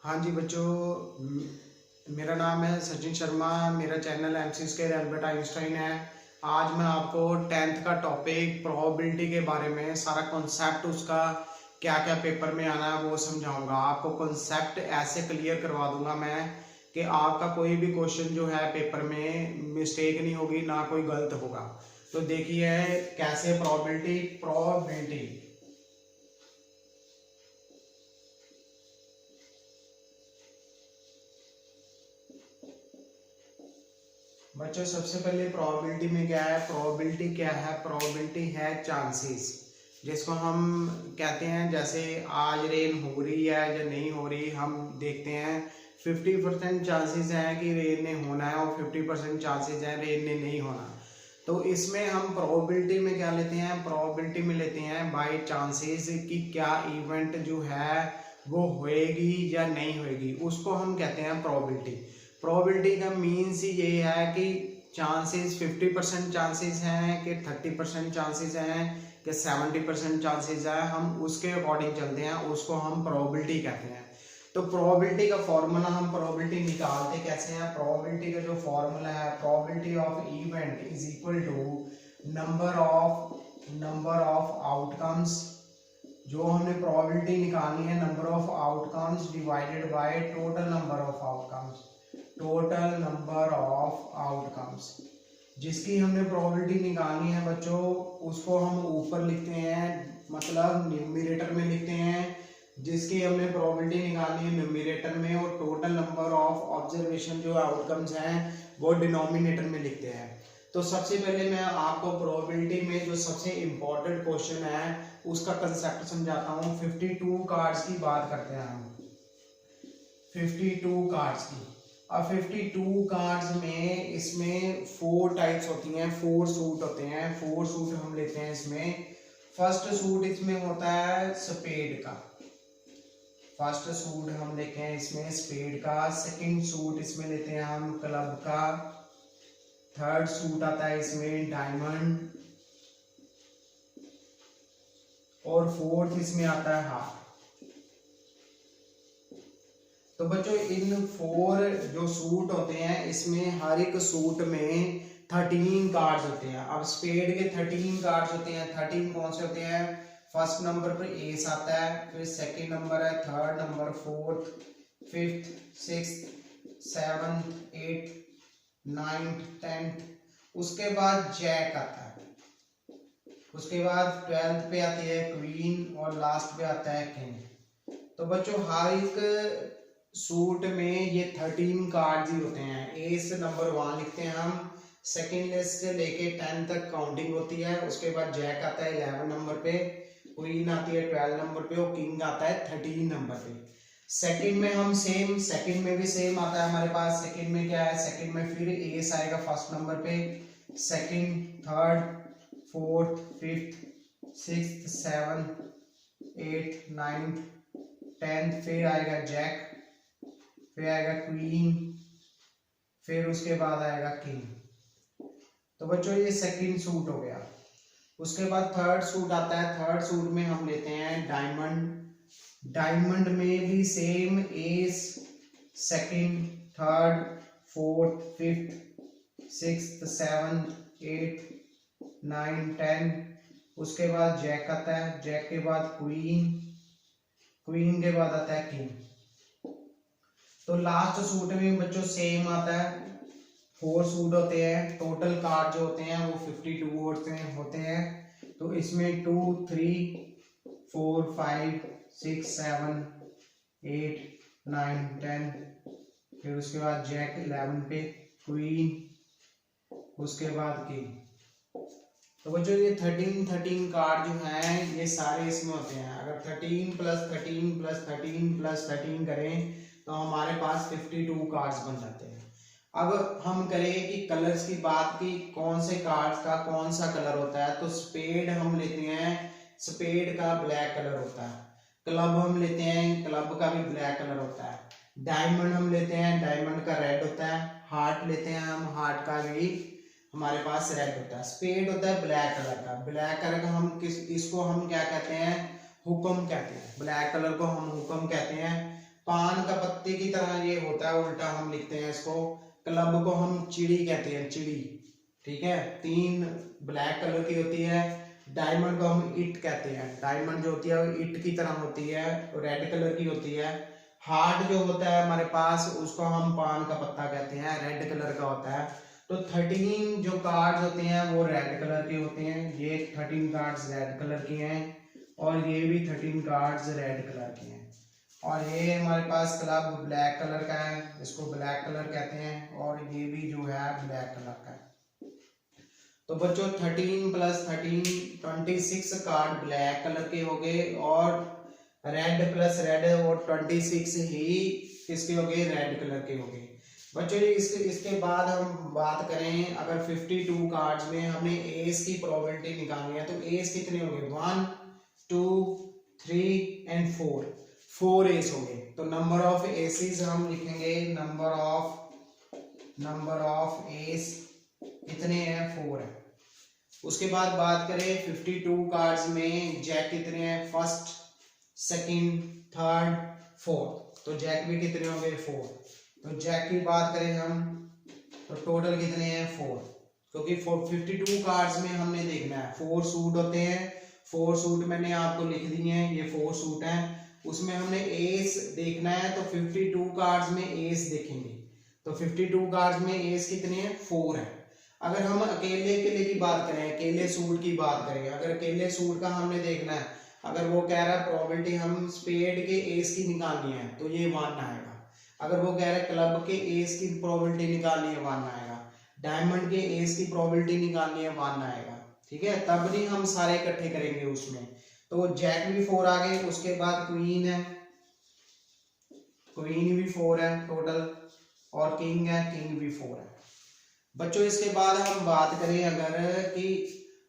हाँ जी बच्चों, मेरा नाम है सचिन शर्मा। मेरा channel MC square Albert Einstein है। आज मैं आपको 10th का टॉपिक प्रोबेबिलिटी के बारे में सारा कॉन्सेप्ट उसका क्या क्या पेपर में आना है वो समझाऊंगा। आपको कॉन्सेप्ट ऐसे क्लियर करवा दूंगा मैं कि आपका कोई भी क्वेश्चन जो है पेपर में मिस्टेक नहीं होगी, ना कोई गलत होगा। तो देखिए कैसे प्रोबेबिलिटी बच्चों, सबसे पहले प्रोबेबिलिटी में क्या है? प्रोबेबिलिटी क्या है? प्रोबेबिलिटी है चांसेस, जिसको हम कहते हैं जैसे आज रेन हो रही है या नहीं हो रही। हम देखते हैं 50% चांसेस हैं कि रेन ने होना है और 50% चांसेस हैं रेन ने नहीं होना। तो इसमें हम प्रोबेबिलिटी में क्या लेते हैं? प्रोबेबिलिटी में लेते हैं बाय चांसेस कि क्या इवेंट जो है वो होएगी या नहीं होएगी, उसको हम कहते हैं प्रोबेबिलिटी। प्रोबेबिलिटी का मीन्स ये है कि चांसेस 50% चांसेस हैं कि 30% चांसेस हैं कि 70% चांसेस है। हम उसके अकॉर्डिंग चलते हैं, उसको हम प्रोबेबिलिटी कहते हैं। तो प्रोबेबिलिटी का फॉर्मूला हम प्रोबेबिलिटी निकालते कैसे हैं? प्रोबेबिलिटी का जो फॉर्मूला है, probability of event is equal to number of outcomes. जो हमने प्रोबेबिलिटी निकालनी है, number of outcomes divided by total number of outcomes. Total number of outcomes जिसकी हमने प्रोबेबिलिटी निकालनी है बच्चों, उसको हम ऊपर लिखते हैं, मतलब न्यूमरेटर में लिखते हैं। जिसकी हमने प्रोबेबिलिटी निकालनी है न्यूमरेटर में, और टोटल नंबर ऑफ ऑब्जर्वेशन जो आउटकम्स हैं वो डिनोमिनेटर में लिखते हैं। तो सबसे पहले मैं आपको प्रोबेबिलिटी में जो सबसे इम्पोर्टेंट क्वेश्चन है उसका कंसेप्ट समझाता हूँ। 52 कार्ड्स की बात करते हैं हम, 52 कार्ड्स की। अब 52 कार्ड्स में इसमें 4 टाइप्स होती हैं, 4 सूट होते हैं। 4 सूट हम लेते हैं इसमें। फर्स्ट सूट इसमें होता है स्पेड का। फर्स्ट सूट हम लेते हैं इसमें स्पेड का। सेकंड सूट इसमें लेते हैं हम क्लब का। थर्ड सूट आता है इसमें डायमंड, और फोर्थ इसमें आता है हार्ट। तो बच्चों इन 4 जो सूट होते हैं इसमें हर एक सूट में 13 कार्ड्स होते हैं। अब स्पेड के 13 कार्ड्स होते हैं। 13 कौन से होते हैं? फर्स्ट नंबर पर एस आता है, फिर सेकंड नंबर है, third number, fourth, fifth, sixth, seventh, eighth, ninth, tenth. उसके बाद जैक आता है। उसके बाद 12th पे आती है क्वीन, और लास्ट पे आता है किंग। तो बच्चों हर एक सूट में ये 13 कार्ड्स ही होते हैं। एस नंबर 1 लिखते हैं हम। सेकंड लिस्ट से लेके 10 तक काउंटिंग होती है। उसके बाद जैक आता है 11 नंबर पे, क्वीन आती है 12 नंबर पे, और किंग आता है 13 नंबर पे। सेकंड में हम सेम, सेकंड में भी सेम आता है हमारे पास। सेकंड में क्या है? सेकंड में फिर एस आएगा फर्स्ट नंबर पे। Second, third, fourth, fifth, sixth, seventh, eighth, ninth, tenth, फिर आएगा जैक, फिर आएगा क्वीन, फिर उसके बाद आएगा किंग। तो बच्चों ये सेकंड सूट हो गया। उसके बाद थर्ड सूट आता है। थर्ड सूट में हम लेते हैं डायमंड। डायमंड में भी same S, second, third, fourth, fifth, sixth, seventh, eighth, nine, 10। उसके बाद जैक आता है। जैक के बाद क्वीन, क्वीन के बाद आता है किंग। तो लास्ट सूट में बच्चों सेम आता है। 4 सूट होते हैं। टोटल कार्ड जो होते हैं वो 52 होते हैं। तो इसमें 2, 3, 4, 5, 6, 7, 8, 9, 10। फिर उसके बाद जैक 11 पे, क्वीन, उसके बाद किंग। तो बच्चों ये 13 कार्ड जो हैं ये सारे इसमें होते हैं। अगर 13 + 13 + 13 + 13 करें तो हमारे पास 52 कार्ड्स बन जाते हैं। अब हम करें कि कलर्स की बात की, कौन से कार्ड्स का कौन सा कलर होता है। तो स्पेड हम लेते हैं, स्पेड का ब्लैक कलर होता है। क्लब हम लेते हैं, क्लब का भी ब्लैक कलर होता है। डायमंड हम लेते हैं, डायमंड का रेड होता है। हार्ट लेते हैं हम, हार्ट का भी हमारे पास रेड होता है। स्पेड होता है ब्लैक कलर का। ब्लैक कलर का हम इसको हम क्या कहते हैं? हुक्म कहते हैं। ब्लैक कलर को हम हुक्म कहते हैं। पान का पत्ते की तरह ये होता है, उल्टा हम लिखते हैं इसको। क्लब को हम चिड़ी कहते हैं, चिड़ी, ठीक है। 3 ब्लैक कलर की होती है। डायमंड को हम इट कहते हैं, डायमंड जो होती है वो इट की तरह होती है, रेड कलर की होती है। हार्ट जो होता है हमारे पास उसको हम पान का पत्ता कहते हैं, रेड कलर का होता है। तो 13 जो कार्ड्स होते हैं वो रेड कलर के होते हैं। ये 13 कार्ड्स रेड कलर की हैं और ये भी 13 कार्ड्स रेड कलर की हैं। और ये हमारे पास क्लब ब्लैक कलर का है, इसको ब्लैक कलर कहते हैं, और ये भी जो है ब्लैक कलर का है। तो बच्चों 13 + 13 26 कार्ड ब्लैक कलर के हो गए, और रेड + रेड और 26 ही किसके हो गए, रेड कलर के हो गए। बच्चों इसके बाद हम बात करें, अगर 52 कार्ड्स में हमने एस की प्रोबेबिलिटी निकालनी है तो एस कितने होंगे, 1 2 3 एंड 4 एस होंगे। तो नंबर ऑफ एसेस हम लिखेंगे, नंबर ऑफ एस कितने हैं, 4 है। उसके बाद बात करें 52 कार्ड्स में जैक कितने हैं, 1st 2nd 3rd 4th, तो जैक भी कितने होंगे, 4। तो जैक की बात करें हम तो टोटल कितने हैं, 4, क्योंकि 52 कार्ड्स में हमने देखना है 4 सूट होते हैं। 4 सूट मैंने आपको लिख दिए हैं, ये 4 सूट हैं, उसमें हमने एस देखना है। तो 52 कार्ड्स में एस देखेंगे, तो 52 कार्ड्स में एस कितने हैं, 4 है। अगर हम अकेले की बात करें, अकेले सूट की बात करें, अगर अकेले सूट का हमने देखना है, अगर वो कह रहा है प्रोबेबिलिटी हम स्पेड के एस की निकालनी है तो ये 1 आएगा। अगर वो कह रहा है क्लब के एस की प्रोबेबिलिटी निकालनी है, 1 आएगा। डायमंड के एस की प्रोबेबिलिटी निकालनी है, 1 आएगा, ठीक है। तब नहीं हम सारे इकट्ठे करेंगे उसमें। तो जैक भी 4 आ गए। उसके बाद क्वीन है, क्वीन भी 4 है टोटल, और किंग है, किंग भी 4 है। बच्चों इसके बाद हम बात करें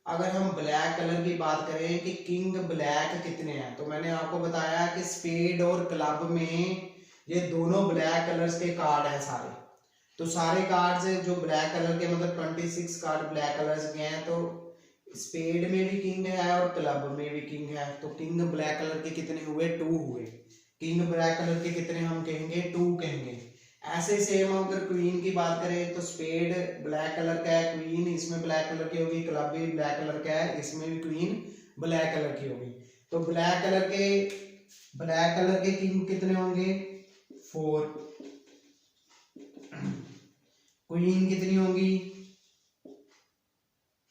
अगर हम ब्लैक कलर की बात करें कि किंग ब्लैक कितने हैं, तो मैंने आपको बताया कि स्पेड और क्लब में ये दोनों ब्लैक कलर्स के कार्ड हैं सारे। तो सारे कार्ड्स जो ब्लैक कलर के, मतलब 26 कार्ड ब्लैक कलर्स के हैं, तो स्पेड में भी किंग है और क्लब में भी किंग है। तो किंग ब्लैक कलर के कितने हुए, 2 हुए। किंग ब्लैक कलर के कितने हम कहेंगे, 2 कहेंगे। ऐसे सेम अगर क्वीन की बात करें तो स्पेड ब्लैक कलर का है, क्वीन इसमें ब्लैक कलर की होगी, क्लब भी ब्लैक कलर का है, इसमें भी क्वीन ब्लैक कलर की होगी। तो ब्लैक कलर के किंग कितने होंगे, 4। क्वीन कितनी होंगी,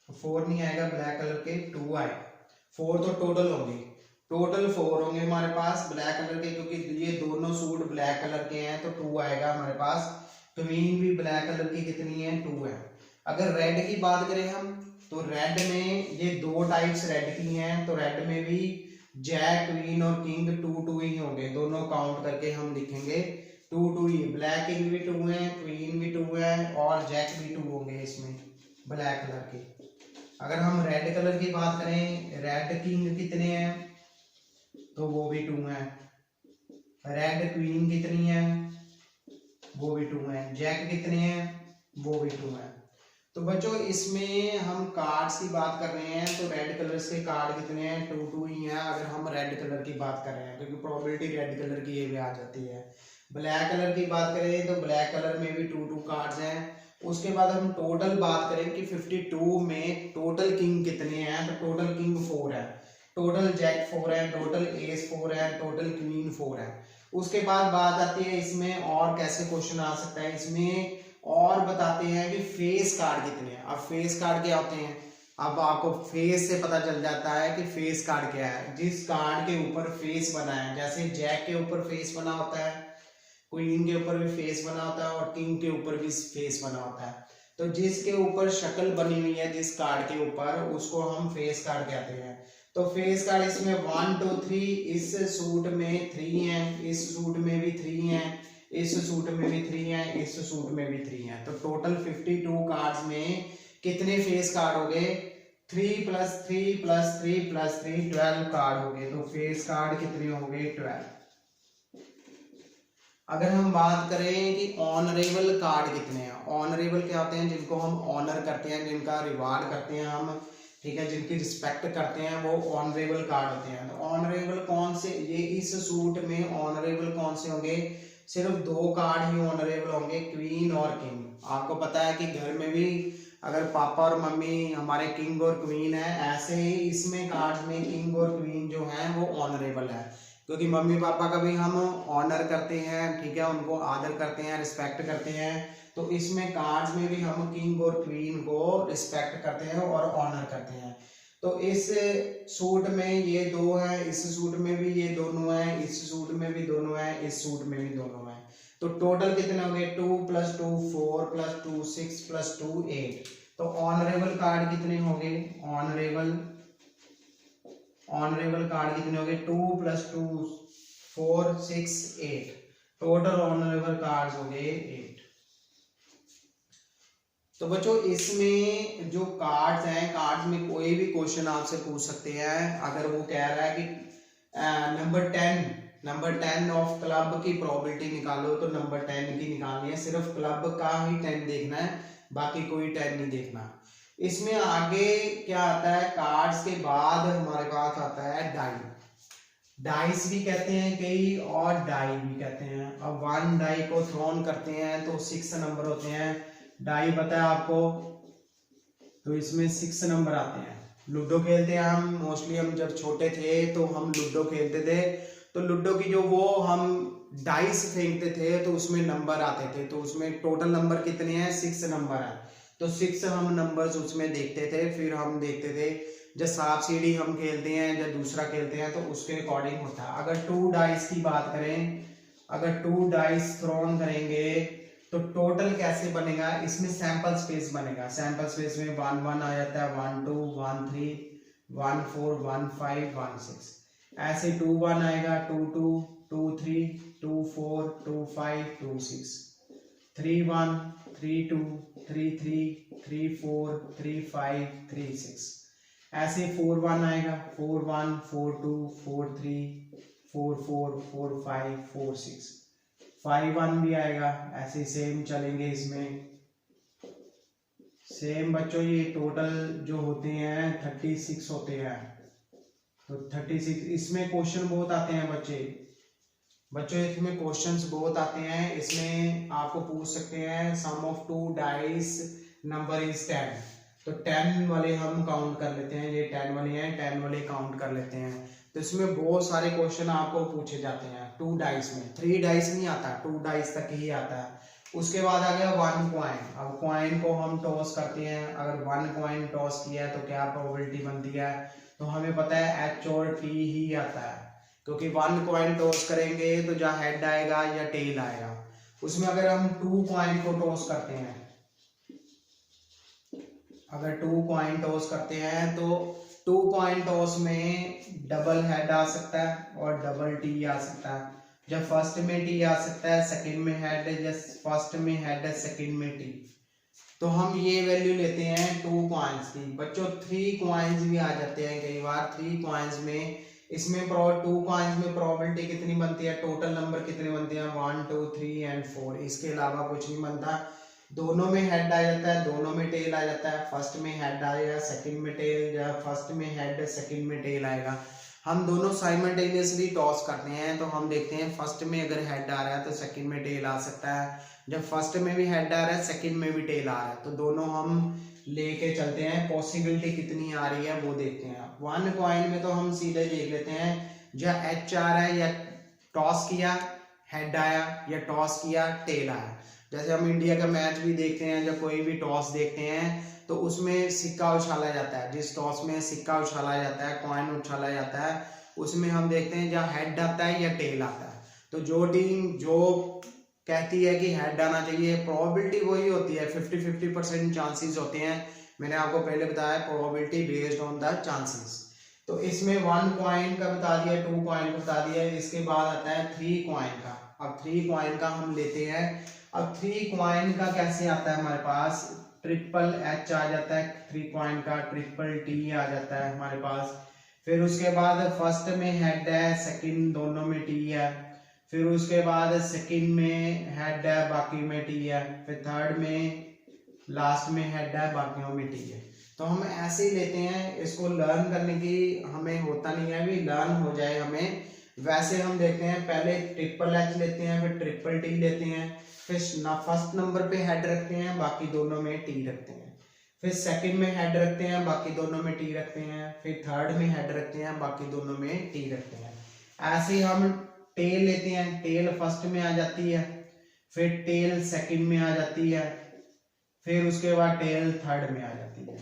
4 नहीं आएगा, ब्लैक कलर के 2 आए। 4 तो टोटल होंगे, टोटल 4 होंगे हमारे पास ब्लैक कलर के, क्योंकि ये दोनों सूट ब्लैक कलर के हैं तो 2 आएगा हमारे पास। क्वीन भी ब्लैक कलर की कितनी है, 2 है। अगर रेड की बात करें हम, तो रेड में ये 2 टाइप्स रेड की हैं, तो रेड में भी जैक, क्वीन और किंग 2 ही होंगे, दोनों काउंट करके हम लिखेंगे 2 ही। ब्लैक किंग भी 2 है, क्वीन भी 2 है, और जैक भी 2 होंगे इसमें ब्लैक कलर के। अगर हम रेड कलर की बात करें, रेड किंग कितने हैं, तो वो भी 2 है। रेड क्वीन कितनी है, वो भी 2 है। जैक कितने हैं, वो भी 2 है। तो बच्चों इसमें हम कार्ड्स की बात कर रहे हैं, तो रेड कलर्स के कार्ड कितने हैं, 2 ही हैं। अगर हम रेड कलर की बात कर रहे हैं, क्योंकि प्रोबेबिलिटी रेड कलर की ये भी आ जाती है। ब्लैक कलर की बात करें तो ब्लैक कलर में भी 2 कार्ड्स हैं। उसके बाद हम टोटल बात करें कि 52 में टोटल किंग कितने हैं, तो टोटल किंग 4 है, टोटल जैक 4 है, टोटल एस 4 है, टोटल क्वीन 4 है। उसके बाद बात आती है इसमें और कैसे क्वेश्चन आ सकता है, इसमें और बताते हैं कि फेस कार्ड कितने हैं। अब फेस कार्ड क्या होते हैं, अब आपको फेस से पता चल जाता है कि फेस कार्ड क्या है। जिस कार्ड के ऊपर फेस बना है, जैसे जैक के ऊपर फेस बना होता है, क्वीन के ऊपर भी फेस बना होता है, और किंग के ऊपर भी फेस बना होता है। तो जिसके ऊपर शक्ल बनी हुई है जिस कार्ड के ऊपर, उसको हम फेस कार्ड कहते हैं। तो फेस कार्ड इसमें 1 2 3, इस सूट में 3 हैं, इस सूट में भी 3 हैं, इस सूट में भी 3 हैं, इस सूट में भी 3 हैं। तो टोटल 52 कार्ड्स में कितने फेस कार्ड हो गए, 3 + 3 + 3 + 3 12 कार्ड हो गए। तो फेस कार्ड कितने हो गए, 12। अगर हम बात करें कि ऑनरेबल कार्ड कितने हैं, ऑनरेबल क्या होते हैं, जिनको हम ऑनर करते हैं, जिनका रिवार्ड करते हैं हम, ठीक है, जिनकी रिस्पेक्ट करते हैं वो ऑनरेबल कार्ड होते हैं। तो ऑनरेबल कौन से, ये इस सूट में ऑनरेबल कौन से होंगे, सिर्फ 2 कार्ड ही ऑनरेबल होंगे, क्वीन और किंग। आपको पता है कि घर में भी अगर पापा और मम्मी हमारे किंग और क्वीन है, ऐसे ही इसमें कार्ड्स में किंग और क्वीन जो है वो ऑनरेबल है, क्योंकि मम्मी पापा का भी हम ऑनर करते हैं, ठीक है, उनको आदर करते हैं, रिस्पेक्ट करते हैं। तो इसमें कार्ड्स में भी हम किंग और क्वीन को रिस्पेक्ट करते हैं और ऑनर करते हैं। तो इस सूट में ये 2 है, इस सूट में भी ये दोनों है, इस सूट में भी दोनों है, इस सूट में भी दोनों है। तो टोटल कितने हो गए, 2 + 2 4 + 2 6 + 2 8। तो ऑनरेबल कार्ड कितने हो गए, ऑनरेबल कार्ड कितने हो गए, 2 + 2 4 6 8। टोटल ऑनरेबल कार्ड्स हो गए 8। तो बच्चों इसमें जो कार्ड्स हैं, कार्ड्स में कोई भी क्वेश्चन आपसे पूछ सकते हैं। अगर वो कह रहा है कि नंबर 10 ऑफ क्लब की प्रोबेबिलिटी निकालो, तो नंबर 10 की निकालनी है, सिर्फ क्लब का ही 10 देखना है, बाकी कोई 10 नहीं देखना। इसमें आगे क्या आता है, कार्ड्स के बाद हमारे पास आता है डाइस भी कहते हैं कई, और डाई भी कहते हैं। अब 1 डाई को थ्रोन करते हैं तो 6 नंबर होते हैं। डाई पता है आपको, तो इसमें 6 नंबर आते हैं। लूडो खेलते हैं हम, मोस्टली हम जब छोटे थे तो हम लूडो खेलते थे, तो लूडो की जो वो हम डाइस फेंकते थे तो उसमें नंबर आते थे, तो उसमें टोटल नंबर कितने हैं, 6 नंबर है। तो 6 हम नंबर्स उसमें देखते थे। फिर हम देखते थे जब सांप सीढ़ी हम खेलते हैं, जब दूसरा खेलते हैं, तो उसके अकॉर्डिंग होता है। अगर 2 डाइस की बात करें, अगर 2 डाइस थ्रोन करेंगे तो टोटल कैसे बनेगा, इसमें सैंपल स्पेस बनेगा। सैंपल स्पेस में 1 1 आ जाता है, 1 2 1 3 1 4 1 5 1 6। ऐसे 2 1 आएगा, 2 2 2 3 2 4 2 5 2 6, 3 1 3 2 3 3 3 4 3 5 3 6। ऐसे 4 1 आएगा, 4 1 4 2 4 3 4 4 4 5 4 6। 5 1 भी आएगा। ऐसे सेम चलेंगे इसमें, सेम बच्चों ये टोटल जो होते हैं 36 होते हैं। तो 36 इसमें क्वेश्चन बहुत आते हैं बच्चों इसमें क्वेश्चंस बहुत आते हैं। इसमें आपको पूछ सकते हैं सम ऑफ 2 डाइस नंबर इज 10। तो 10 वाले हम काउंट कर लेते हैं, ये 10 वाले हैं, 10 वाले काउंट कर लेते हैं। तो इसमें बहुत सारे क्वेश्चन आपको पूछे जाते हैं 2 डाइस में। 3 डाइस नहीं आता, 2 डाइस तक ही आता है। उसके बाद आ गया 1 कॉइन। अब कॉइन को हम टॉस करते हैं। अगर 1 कॉइन टॉस किया है तो क्या प्रोबेबिलिटी बनती है, तो हमें पता है H और T ही आता है, क्योंकि 1 कॉइन टॉस करेंगे तो या हेड आएगा या टेल आएगा। उसमें अगर हम 2 कॉइन को टॉस करते हैं, अगर 2 कॉइन टॉस करते हैं तो 2 कॉइन टॉस में डबल हेड आ सकता है और डबल टी आ सकता है। जब फर्स्ट में टी आ सकता है, सेकंड में हेड, जब फर्स्ट में हेड है, सेकंड में टी। तो हम ये वैल्यू लेते हैं 2 कॉइन्स की। बच्चों 3 कॉइन्स भी आ जाते हैं कई बार। 3 कॉइन्स में, इसमें 2 कॉइन्स में प्रोबेबिलिटी कितनी बनती है, टोटल नंबर कितने बनते हैं, 1 2 3 एंड 4। इसके अलावा कुछ नहीं बनता। दोनों में हेड आ जाता है, दोनों में टेल आ जाता है। फर्स्ट में हेड आएगा, सेकंड में टेल, या फर्स्ट में हेड, सेकंड में टेल आएगा। हम दोनों साइमल्टेनियसली टॉस करते हैं, तो हम देखते हैं फर्स्ट में अगर हेड आ रहा है तो सेकंड में टेल आ सकता है। जब फर्स्ट में भी हेड आ रहा है, सेकंड में भी टेल आ रहा है, तो दोनों हम लेके चलते हैं। पॉसिबिलिटी कितनी आ रही है वो देखते हैं। 1 कॉइन में तो हम सीधे देख लेते हैं, या एच आ रहा है, या टॉस किया हेड आया, या टॉस किया टेल आया। जैसे हम इंडिया का मैच भी देखते हैं, जब कोई भी टॉस देखते हैं तो उसमें सिक्का उछाला जाता है। जिस टॉस में सिक्का उछाला जाता है, कॉइन उछाला जाता है, उसमें हम देखते हैं या हेड आता है या टेल आता है। तो जो टीम जो कहती है कि हेड आना चाहिए, प्रोबेबिलिटी वही होती है, 50-50% चांसेस होते हैं। मैंने आपको पहले बताया probability based on the chances. तो इसमें 1 कॉइन का बता दिया, 2 कॉइन का बता दिया। इसके बाद आता है 3 कॉइन का। अब 3 कॉइन का हम लेते हैं। अब 3 कॉइन का कैसे आता है हमारे पास, ट्रिपल एच आ जाता है 3 कॉइन का, ट्रिपल टी आ जाता है हमारे पास। फिर उसके बाद फर्स्ट में हेड है, सेकंड दोनों में टी है। फिर उसके बाद सेकंड में हेड है, बाकी में टी है। फिर थर्ड में लास्ट में हेड है, बाकियों में टी है। तो हम ऐसे ही लेते हैं, इसको लर्न करने की हमें होता नहीं है, अभी लर्न हो जाए हमें। वैसे हम देखते हैं, पहले ट्रिपल एच लेते हैं, फिर ट्रिपल टी लेते हैं, फिर फर्स्ट नंबर पे हेड रखते हैं, बाकी दोनों में टी रखते हैं, फिर सेकंड में हेड रखते हैं, बाकी दोनों में टी रखते हैं, फिर थर्ड में हेड रखते हैं, बाकी दोनों में टी रखते हैं। ऐसे ही हम टेल लेते हैं, टेल फर्स्ट में आ जाती है, फिर टेल सेकंड में आ जाती है, फिर उसके बाद टेल थर्ड में आ जाती है।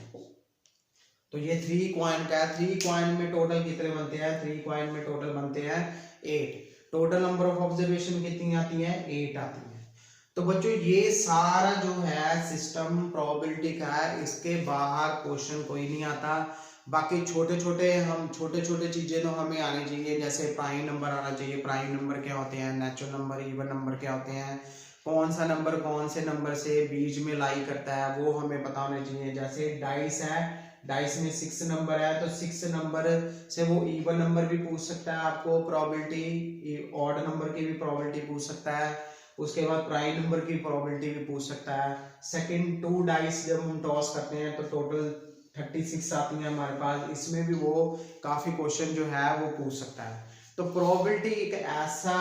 तो ये 3 कॉइन का है। 3 कॉइन में टोटल कितने बनते हैं? 3 कॉइन में टोटल बनते हैं 8। टोटल नंबर ऑफ ऑब्जर्वेशन कितनी आती है? 8 आती है। तो बच्चों ये सारा जो है सिस्टम प्रोबेबिलिटी का है, इसके बाहर क्वेश्चन कोई नहीं आता। बाकी छोटे छोटे चीजें तो हमें आनी चाहिए, जैसे प्राइम नंबर आना चाहिए। प्राइम नंबर क्या होते हैं, नेचुरल नंबर, इवन नंबर क्या होते हैं, कौन सा नंबर कौन से नंबर से बीच में लाई करता है, वो हमें पता होना चाहिए। जैसे डाइस है, डाइस में 6 नंबर है, तो 6 नंबर से वो इवन नंबर भी पूछ सकता है आपको प्रोबेबिलिटी, ऑड नंबर की भी प्रोबेबिलिटी पूछ सकता है, उसके बाद प्राइम नंबर की प्रोबेबिलिटी भी पूछ सकता है। सेकंड 2 डाइस जब हम टॉस करते हैं तो टोटल 36 आती है हमारे पास, इसमें भी वो काफी क्वेश्चन जो है वो पूछ सकता है। तो प्रोबेबिलिटी एक ऐसा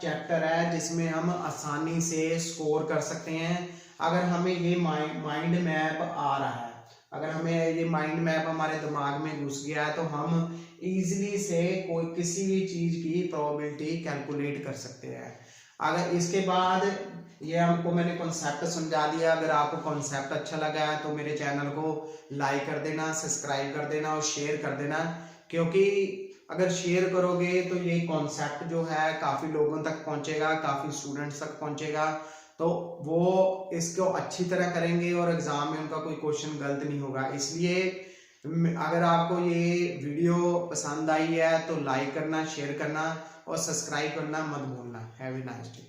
चैप्टर है जिसमें हम आसानी से स्कोर कर सकते हैं। अगर हमें ये माइंड मैप आ रहा है, अगर हमें ये माइंड मैप हमारे दिमाग में घुस गया है, तो हम इजीली से कोई किसी भी चीज की प्रोबेबिलिटी कैलकुलेट कर सकते हैं। अगर इसके बाद ये हमको मैंने कॉन्सेप्ट समझा दिया, अगर आपको कॉन्सेप्ट अच्छा लगा है तो मेरे चैनल को लाइक कर देना, सब्सक्राइब कर देना और शेयर कर देना, क्योंकि अगर शेयर करोगे तो ये कॉन्सेप्ट जो है काफ़ी लोगों तक पहुंचेगा, काफ़ी स्टूडेंट्स तक पहुंचेगा, तो वो इसको अच्छी तरह करेंगे और एग्जाम में उनका कोई क्वेश्चन गलत नहीं होगा। इसलिए अगर आपको ये वीडियो पसंद आई है तो लाइक करना, शेयर करना और सब्सक्राइब करना मत भूलना। Have a nice day.